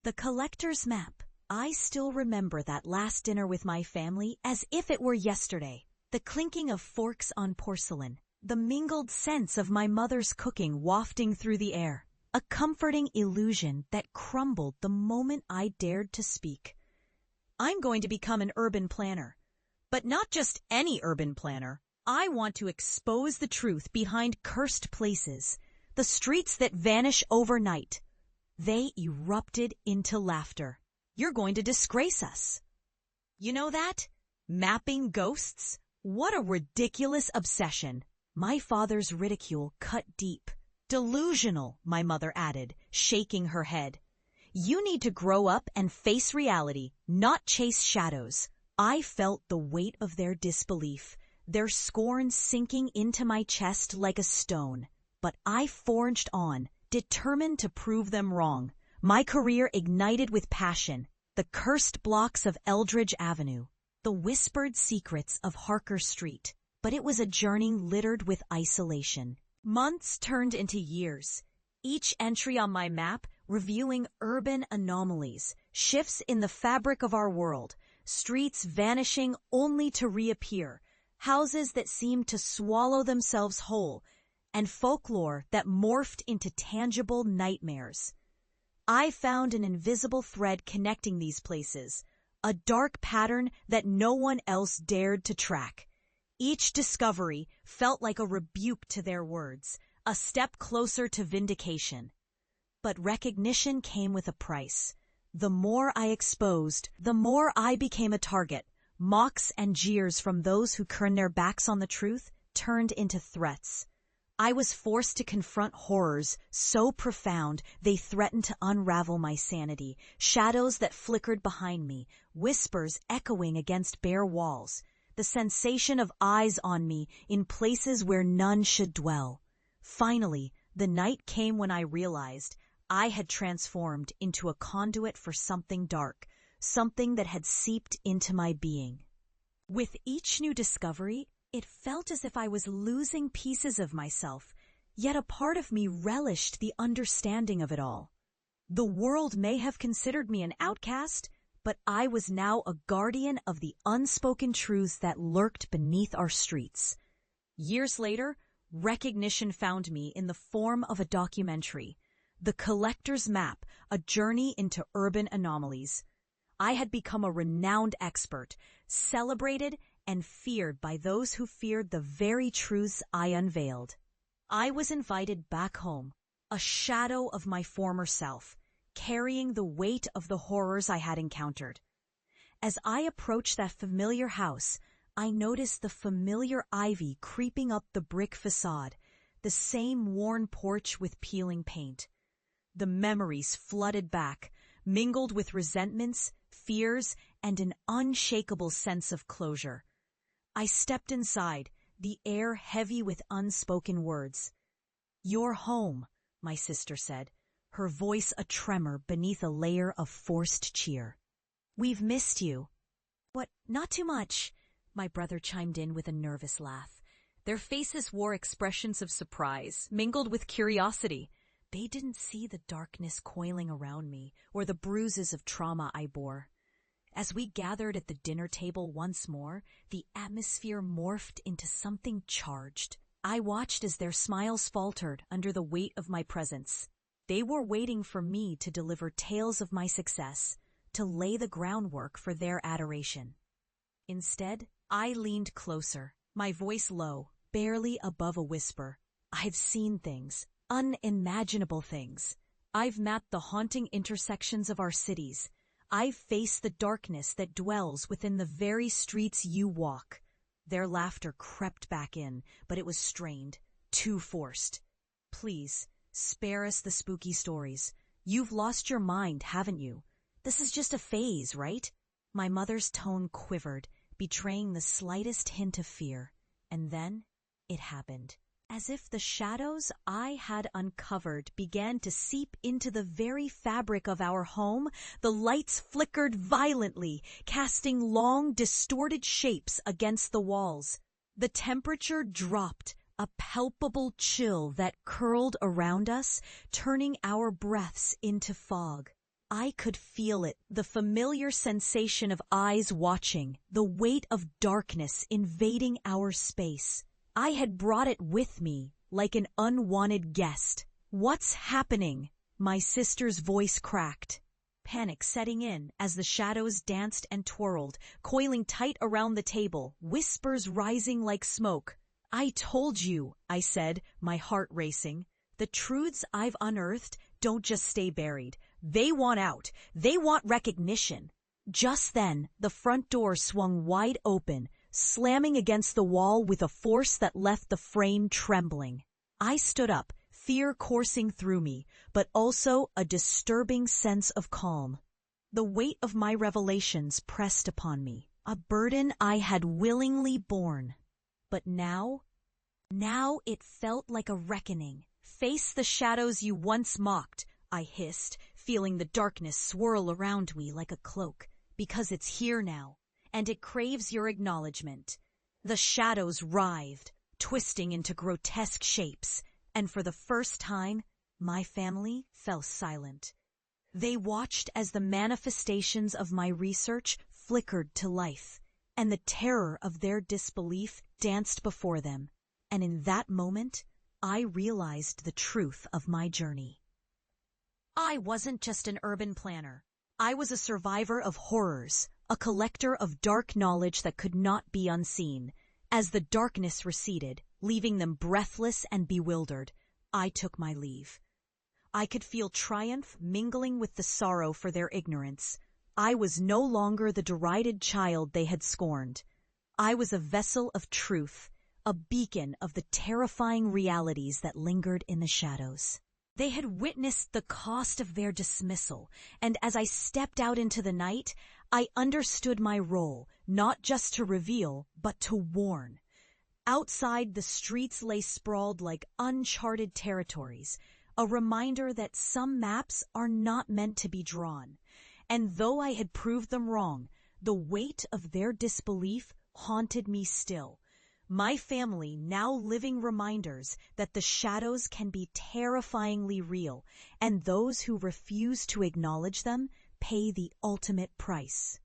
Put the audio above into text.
The collector's map. I still remember that last dinner with my family as if it were yesterday. The clinking of forks on porcelain, the mingled scents of my mother's cooking wafting through the air, a comforting illusion that crumbled the moment I dared to speak. I'm going to become an urban planner. But not just any urban planner. I want to expose the truth behind cursed places, the streets that vanish overnight. They erupted into laughter. You're going to disgrace us. You know that? Mapping ghosts? What a ridiculous obsession. My father's ridicule cut deep. Delusional, my mother added, shaking her head. You need to grow up and face reality, not chase shadows. I felt the weight of their disbelief, their scorn sinking into my chest like a stone. But I forged on, determined to prove them wrong. My career ignited with passion. The cursed blocks of Eldridge Avenue, the whispered secrets of Harker Street. But it was a journey littered with isolation. Months turned into years, each entry on my map revealing urban anomalies, shifts in the fabric of our world, streets vanishing only to reappear, houses that seemed to swallow themselves whole, and folklore that morphed into tangible nightmares. I found an invisible thread connecting these places, a dark pattern that no one else dared to track. Each discovery felt like a rebuke to their words, a step closer to vindication. But recognition came with a price. The more I exposed, the more I became a target. Mocks and jeers from those who turned their backs on the truth turned into threats. I was forced to confront horrors so profound they threatened to unravel my sanity, shadows that flickered behind me, whispers echoing against bare walls, the sensation of eyes on me in places where none should dwell. Finally, the night came when I realized I had transformed into a conduit for something dark, something that had seeped into my being. With each new discovery, it felt as if I was losing pieces of myself, yet a part of me relished the understanding of it all. The world may have considered me an outcast, but I was now a guardian of the unspoken truths that lurked beneath our streets. Years later, recognition found me in the form of a documentary, The Collector's Map, A Journey into Urban Anomalies. I had become a renowned expert, celebrated and feared by those who feared the very truths I unveiled. I was invited back home, a shadow of my former self, carrying the weight of the horrors I had encountered. As I approached that familiar house, I noticed the familiar ivy creeping up the brick facade, the same worn porch with peeling paint. The memories flooded back, mingled with resentments, fears, and an unshakable sense of closure. I stepped inside, the air heavy with unspoken words. "You're home," my sister said, her voice a tremor beneath a layer of forced cheer. "We've missed you." "What, not too much," my brother chimed in with a nervous laugh. Their faces wore expressions of surprise, mingled with curiosity. They didn't see the darkness coiling around me or the bruises of trauma I bore. As we gathered at the dinner table once more, the atmosphere morphed into something charged. I watched as their smiles faltered under the weight of my presence. They were waiting for me to deliver tales of my success, to lay the groundwork for their adoration. Instead, I leaned closer, my voice low, barely above a whisper. "I've seen things, unimaginable things. I've mapped the haunting intersections of our cities. I've faced the darkness that dwells within the very streets you walk." Their laughter crept back in, but it was strained, too forced. "Please, spare us the spooky stories. You've lost your mind, haven't you? This is just a phase, right?" My mother's tone quivered, betraying the slightest hint of fear. And then it happened. As if the shadows I had uncovered began to seep into the very fabric of our home, the lights flickered violently, casting long, distorted shapes against the walls. The temperature dropped, a palpable chill that curled around us, turning our breaths into fog. I could feel it, the familiar sensation of eyes watching, the weight of darkness invading our space. I had brought it with me, like an unwanted guest. "What's happening?" my sister's voice cracked. Panic setting in as the shadows danced and twirled, coiling tight around the table, whispers rising like smoke. "I told you," I said, my heart racing. "The truths I've unearthed don't just stay buried. They want out. They want recognition." Just then, the front door swung wide open, slamming against the wall with a force that left the frame trembling. I stood up, fear coursing through me, but also a disturbing sense of calm. The weight of my revelations pressed upon me, a burden I had willingly borne. But now it felt like a reckoning. "Face the shadows you once mocked," I hissed, feeling the darkness swirl around me like a cloak, "because it's here now, and it craves your acknowledgement." The shadows writhed, twisting into grotesque shapes, and for the first time, my family fell silent. They watched as the manifestations of my research flickered to life, and the terror of their disbelief danced before them. And in that moment, I realized the truth of my journey. I wasn't just an urban planner. I was a survivor of horrors, a collector of dark knowledge that could not be unseen. As the darkness receded, leaving them breathless and bewildered, I took my leave. I could feel triumph mingling with the sorrow for their ignorance. I was no longer the derided child they had scorned. I was a vessel of truth, a beacon of the terrifying realities that lingered in the shadows. They had witnessed the cost of their dismissal, and as I stepped out into the night, I understood my role, not just to reveal, but to warn. Outside, the streets lay sprawled like uncharted territories, a reminder that some maps are not meant to be drawn. And though I had proved them wrong, the weight of their disbelief haunted me still. My family now living reminders that the shadows can be terrifyingly real, and those who refuse to acknowledge them pay the ultimate price.